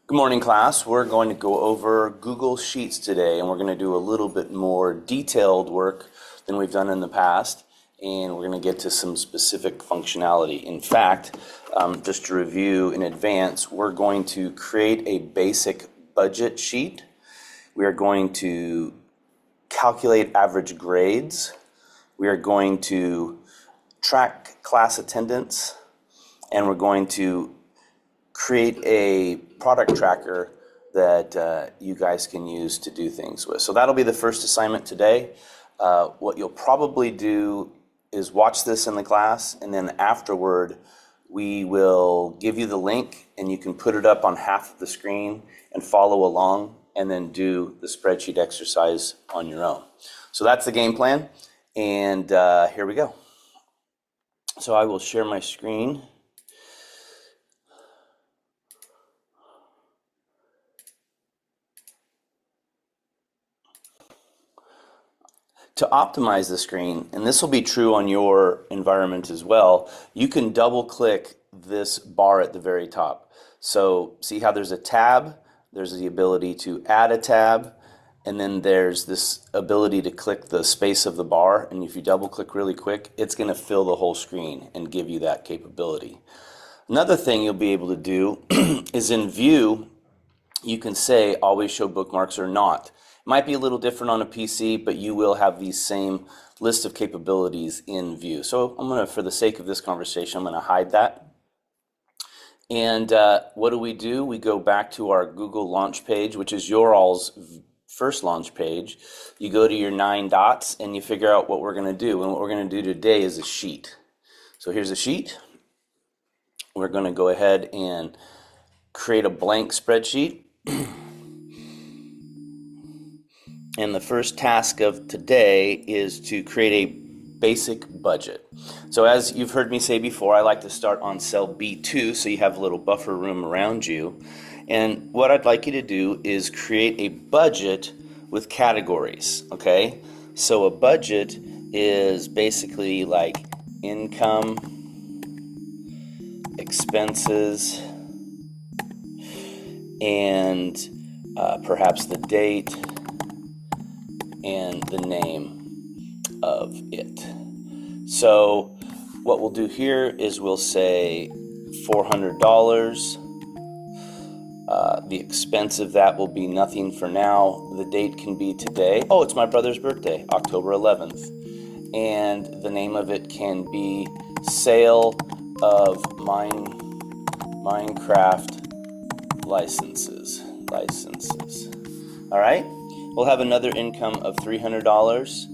Good morning, class. We're going to go over Google Sheets today, and we're going to do a little bit more detailed work than we've done in the past, and we're going to get to some specific functionality. In fact, just to review in advance, we're going to create a basic budget sheet. We are going to calculate average grades. We are going to track class attendance, and we're going to create a product tracker that you guys can use to do things with. So that'll be the first assignment today. What you'll probably do is watch this in the class, and then afterward we will give you the link and you can put it up on half of the screen and follow along and then do the spreadsheet exercise on your own. So that's the game plan, and here we go. So I will share my screen. To optimize the screen, and this will be true on your environment as well, you can double click this bar at the very top. So see how there's a tab, there's the ability to add a tab, and then there's this ability to click the space of the bar, and if you double click really quick, it's going to fill the whole screen and give you that capability. Another thing you'll be able to do is in View, you can say always show bookmarks or not. Might be a little different on a PC, but you will have these same list of capabilities in View. So I'm going to, for the sake of this conversation, I'm going to hide that. And what do? We go back to our Google launch page, which is your all's first launch page. You go to your 9 dots and you figure out what we're going to do. And what we're going to do today is a sheet. So here's a sheet. We're going to go ahead and create a blank spreadsheet. And the first task of today is to create a basic budget. So as you've heard me say before, I like to start on cell B2 so you have a little buffer room around you. And what I'd like you to do is create a budget with categories, okay? So a budget is basically like income, expenses, and perhaps the date and the name of it. So what we'll do here is we'll say $400. The expense of that will be nothing for now. The date can be today. Oh, it's my brother's birthday, October 11th. And the name of it can be Sale of Minecraft licenses. All right? We'll have another income of $300.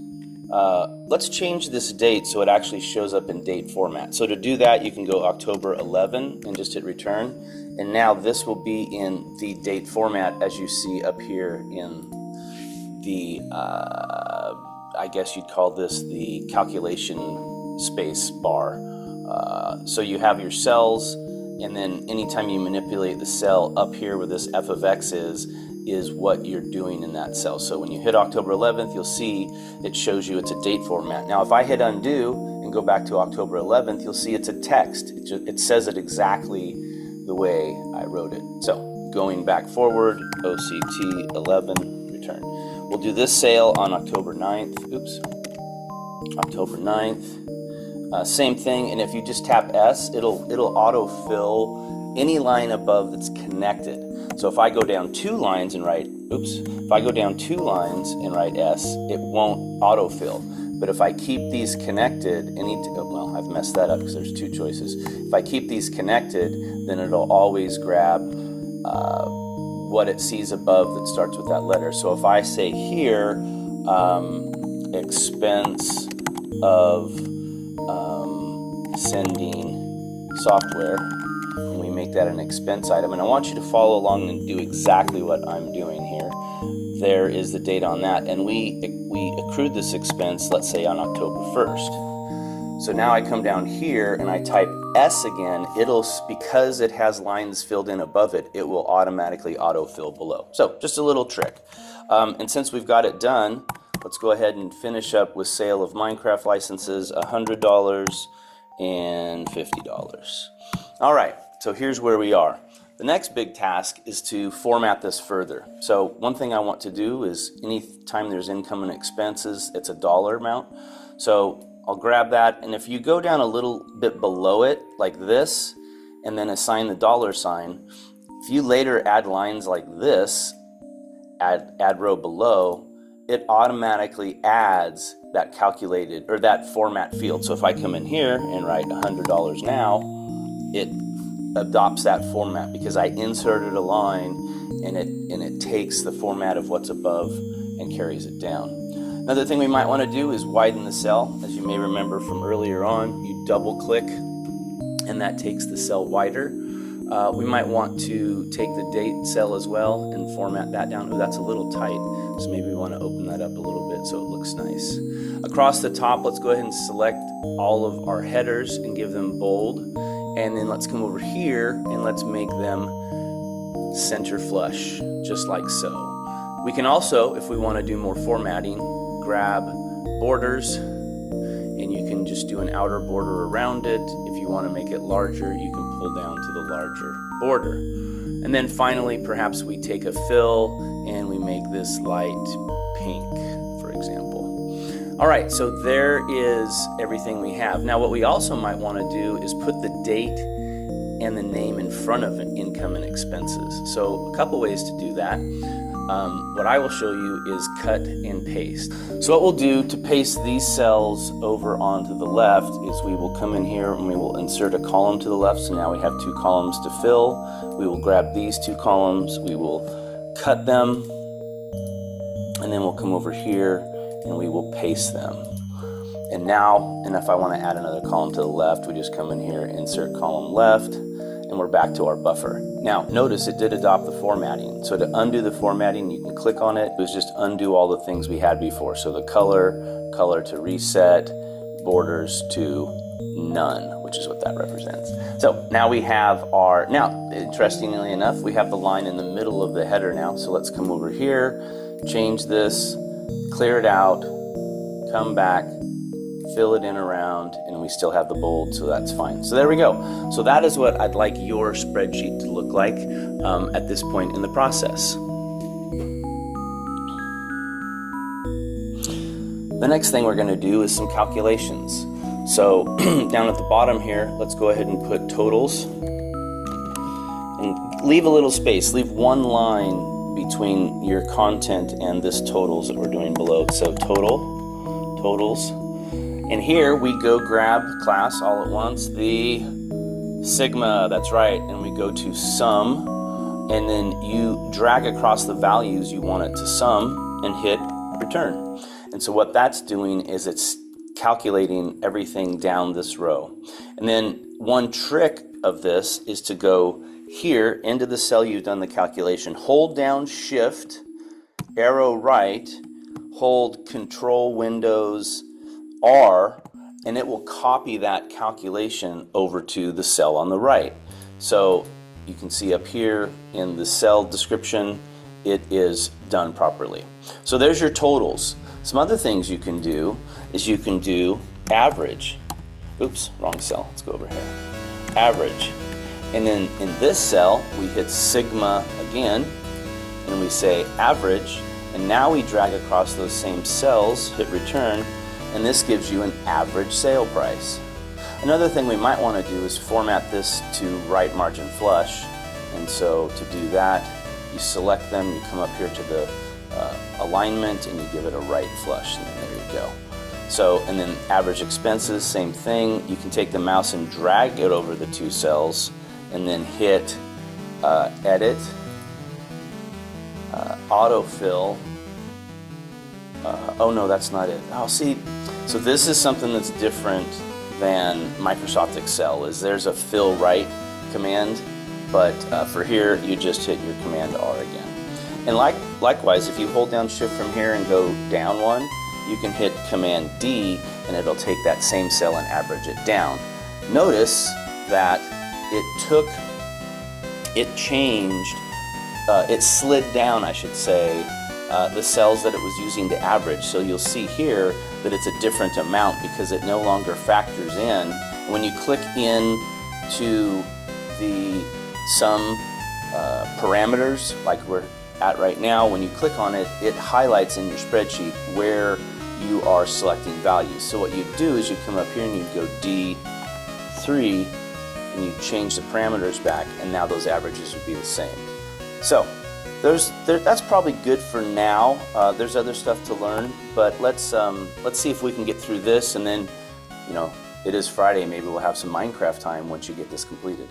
Let's change this date so it actually shows up in date format. So to do that, you can go October 11 and just hit return. And now this will be in the date format as you see up here in the, I guess you'd call this the calculation space bar. So you have your cells, and then anytime you manipulate the cell up here where this f of x is what you're doing in that cell. So when you hit October 11th, you'll see it shows you it's a date format. Now if I hit undo and go back to October 11th, you'll see it's a text. It says it exactly the way I wrote it. So going back forward, OCT 11, return. We'll do this sale on October 9th. October 9th. Same thing, and if you just tap S, it'll autofill any line above that's connected. So if I go down 2 lines and write, if I go down 2 lines and write S, it won't autofill. But if I keep these connected, well, I've messed that up because there's 2 choices. If I keep these connected, then it'll always grab what it sees above that starts with that letter. So if I say here, expense of sending software, and we make that an expense item, and I want you to follow along and do exactly what I'm doing here. There is the date on that, and we accrued this expense, let's say on October 1st. So now I come down here and I type S again. Because it has lines filled in above it, it will automatically autofill below. So just a little trick. And since we've got it done, let's go ahead and finish up with sale of Minecraft licenses, $100 and $50. All right, So here's where we are. The next big task is to format this further. So one thing I want to do is anytime there's income and expenses, it's a dollar amount. So I'll grab that, and if you go down a little bit below it, like this, and then assign the dollar sign, if you later add lines like this, add row below, it automatically adds that calculated, or that format field. So if I come in here and write $100 now, it adopts that format because I inserted a line, and it takes the format of what's above and carries it down. Another thing we might want to do is widen the cell. As you may remember from earlier on, you double click and that takes the cell wider. We might want to take the date cell as well and format that down. Oh, that's a little tight, so maybe we want to open that up a little bit so it looks nice. Across the top, let's go ahead and select all of our headers and give them bold. And then let's come over here and let's make them center flush, just like so. We can also, if we want to do more formatting, grab borders, and you can just do an outer border around it. If you want to make it larger, you can pull down to the larger border. And then finally, perhaps we take a fill and we make this light pink, for example. All right, so there is everything we have. Now what we also might want to do is put the date and the name in front of income and expenses. So a couple ways to do that. What I will show you is cut and paste. So what we'll do to paste these cells over onto the left is we will come in here and we will insert a column to the left. So now we have 2 columns to fill. We will grab these 2 columns, we will cut them, and then we'll come over here and we will paste them. And now, and if I want to add another column to the left, we just come in here, insert column left, and we're back to our buffer. Now, notice it did adopt the formatting. So to undo the formatting, you can click on it. It was just undo all the things we had before. So the color to reset, borders to none, which is what that represents. So now we have our, now, interestingly enough, we have the line in the middle of the header now. So let's come over here, change this, clear it out, come back, fill it in around, and we still have the bold, so that's fine. So there we go. So that is what I'd like your spreadsheet to look like at this point in the process. The next thing we're going to do is some calculations. So down at the bottom here, let's go ahead and put totals. And leave a little space. Leave one line between your content and this totals that we're doing below. So totals. And here we go grab class all at once, the sigma, that's right, and we go to sum, and then you drag across the values you want it to sum and hit return. And so what that's doing is it's calculating everything down this row. And then one trick of this is to go here into the cell you've done the calculation, hold down shift, arrow right, hold control Windows R, and it will copy that calculation over to the cell on the right. So you can see up here in the cell description, it is done properly. So there's your totals. Some other things you can do is you can do average. Oops, wrong cell. Let's go over here. Average. And then in this cell, we hit sigma again, and we say average, and now we drag across those same cells, hit return, and this gives you an average sale price. Another thing we might want to do is format this to right margin flush. And so to do that, you select them, you come up here to the alignment, and you give it a right flush, and then there you go. So, and then average expenses, same thing. You can take the mouse and drag it over the 2 cells, and then hit edit, autofill. Oh no, that's not it. Oh, see, so this is something that's different than Microsoft Excel. Is there's a fill right command, but for here you just hit your Command R again. And likewise, if you hold down Shift from here and go down one, you can hit Command D, and it'll take that same cell and average it down. Notice that it slid down, I should say, the cells that it was using to average. So you'll see here that it's a different amount because it no longer factors in. When you click in to the some parameters like we're at right now, when you click on it, it highlights in your spreadsheet where you are selecting values. So what you do is you come up here and you go D3 and you change the parameters back, and now those averages would be the same. So that's probably good for now. There's other stuff to learn, but let's see if we can get through this, and then, you know, it is Friday. Maybe we'll have some Minecraft time once you get this completed.